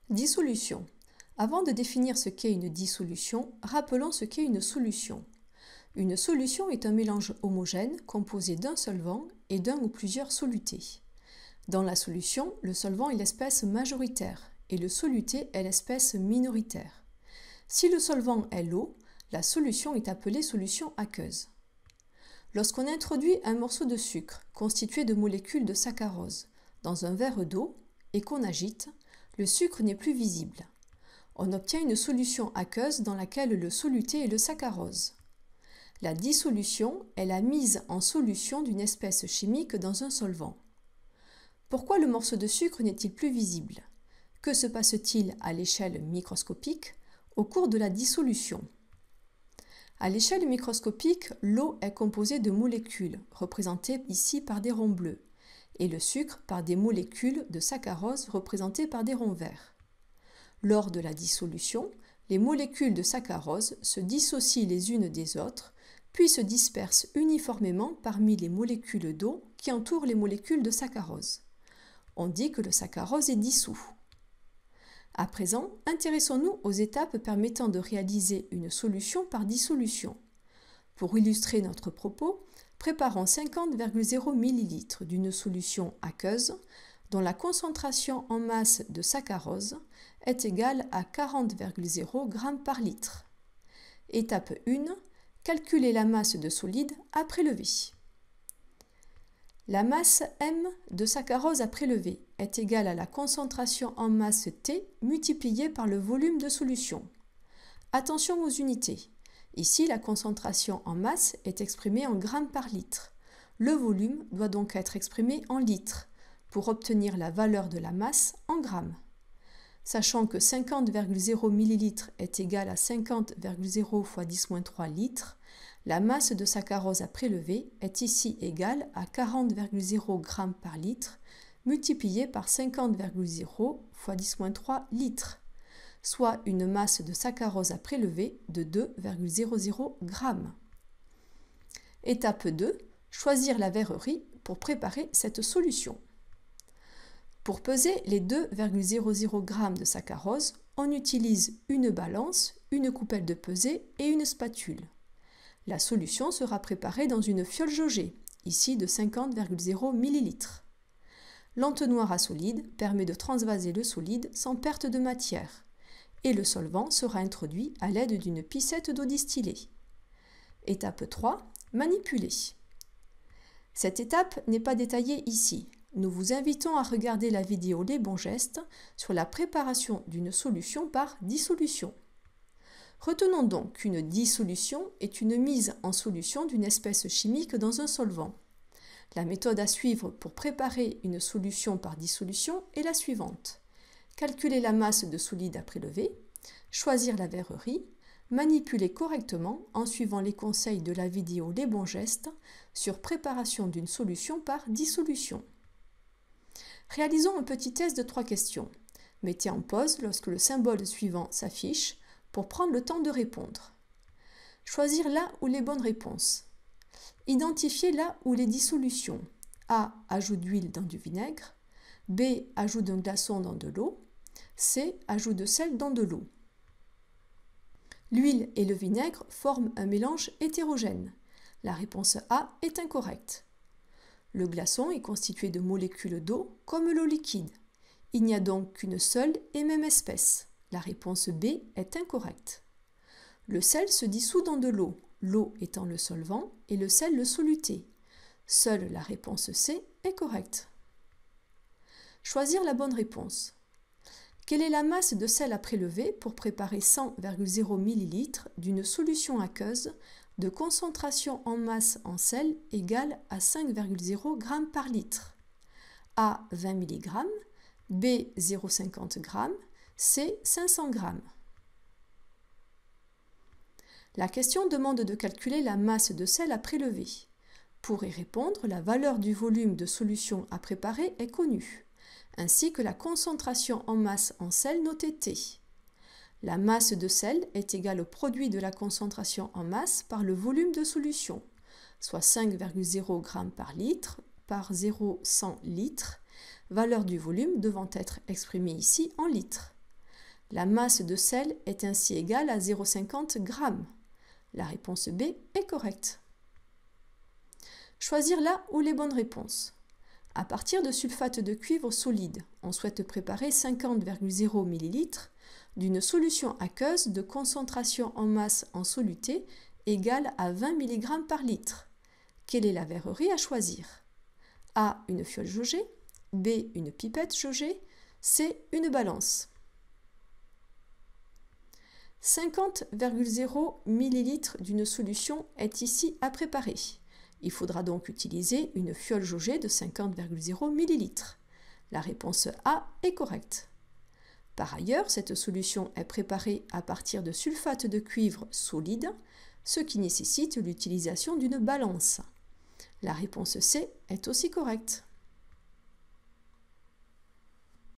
Dissolution. Avant de définir ce qu'est une dissolution, rappelons ce qu'est une solution. Une solution est un mélange homogène composé d'un solvant et d'un ou plusieurs solutés. Dans la solution, le solvant est l'espèce majoritaire et le soluté est l'espèce minoritaire. Si le solvant est l'eau, la solution est appelée solution aqueuse. Lorsqu'on introduit un morceau de sucre constitué de molécules de saccharose dans un verre d'eau et qu'on agite, le sucre n'est plus visible. On obtient une solution aqueuse dans laquelle le soluté est le saccharose. La dissolution est la mise en solution d'une espèce chimique dans un solvant. Pourquoi le morceau de sucre n'est-il plus visible? Que se passe-t-il à l'échelle microscopique au cours de la dissolution? À l'échelle microscopique, l'eau est composée de molécules, représentées ici par des ronds bleus, et le sucre par des molécules de saccharose représentées par des ronds verts. Lors de la dissolution, les molécules de saccharose se dissocient les unes des autres, puis se dispersent uniformément parmi les molécules d'eau qui entourent les molécules de saccharose. On dit que le saccharose est dissous. À présent, intéressons-nous aux étapes permettant de réaliser une solution par dissolution. Pour illustrer notre propos, préparons 50,0 ml d'une solution aqueuse dont la concentration en masse de saccharose est égale à 40,0 g par litre. Étape 1. Calculer la masse de solide à prélever. La masse M de saccharose à prélever est égale à la concentration en masse T multipliée par le volume de solution. Attention aux unités. Ici, la concentration en masse est exprimée en grammes par litre. Le volume doit donc être exprimé en litres pour obtenir la valeur de la masse en grammes. Sachant que 50,0 ml est égal à 50,0 fois 10-3 litres, la masse de saccharose à prélever est ici égale à 40,0 g par litre multiplié par 50,0 fois 10-3 litres, soit une masse de saccharose à prélever de 2,00 g. Étape 2. Choisir la verrerie pour préparer cette solution. Pour peser les 2,00 g de saccharose, on utilise une balance, une coupelle de pesée et une spatule. La solution sera préparée dans une fiole jaugée, ici de 50,0 ml. L'entonnoir à solide permet de transvaser le solide sans perte de matière, et le solvant sera introduit à l'aide d'une picette d'eau distillée. Étape 3. Manipuler. Cette étape n'est pas détaillée ici. Nous vous invitons à regarder la vidéo Les bons gestes sur la préparation d'une solution par dissolution. Retenons donc qu'une dissolution est une mise en solution d'une espèce chimique dans un solvant. La méthode à suivre pour préparer une solution par dissolution est la suivante. Calculer la masse de solide à prélever, choisir la verrerie, manipuler correctement en suivant les conseils de la vidéo Les bons gestes sur préparation d'une solution par dissolution. Réalisons un petit test de 3 questions. Mettez en pause lorsque le symbole suivant s'affiche pour prendre le temps de répondre. Choisir là où les bonnes réponses. Identifier là où les dissolutions. A. Ajout d'huile dans du vinaigre. B. Ajout d'un glaçon dans de l'eau. C. Ajout de sel dans de l'eau. L'huile et le vinaigre forment un mélange hétérogène. La réponse A est incorrecte. Le glaçon est constitué de molécules d'eau comme l'eau liquide. Il n'y a donc qu'une seule et même espèce. La réponse B est incorrecte. Le sel se dissout dans de l'eau étant le solvant et le sel le soluté. Seule la réponse C est correcte. Choisir la bonne réponse. Quelle est la masse de sel à prélever pour préparer 100,0 ml d'une solution aqueuse de concentration en masse en sel égale à 5,0 g par litre? A. 20 mg, B. 0,50 g, C. 500 g. La question demande de calculer la masse de sel à prélever. Pour y répondre, la valeur du volume de solution à préparer est connue, ainsi que la concentration en masse en sel notée T. La masse de sel est égale au produit de la concentration en masse par le volume de solution, soit 5,0 g par litre par 0,100 litres, valeur du volume devant être exprimée ici en litres. La masse de sel est ainsi égale à 0,50 g. La réponse B est correcte. Choisir la ou les bonnes réponses. À partir de sulfate de cuivre solide, on souhaite préparer 50,0 ml d'une solution aqueuse de concentration en masse en soluté égale à 20 mg par litre. Quelle est la verrerie à choisir? A. Une fiole jaugée. B. Une pipette jaugée. C. Une balance. 50,0 ml d'une solution est ici à préparer. Il faudra donc utiliser une fiole jaugée de 50,0 ml. La réponse A est correcte. Par ailleurs, cette solution est préparée à partir de sulfate de cuivre solide, ce qui nécessite l'utilisation d'une balance. La réponse C est aussi correcte.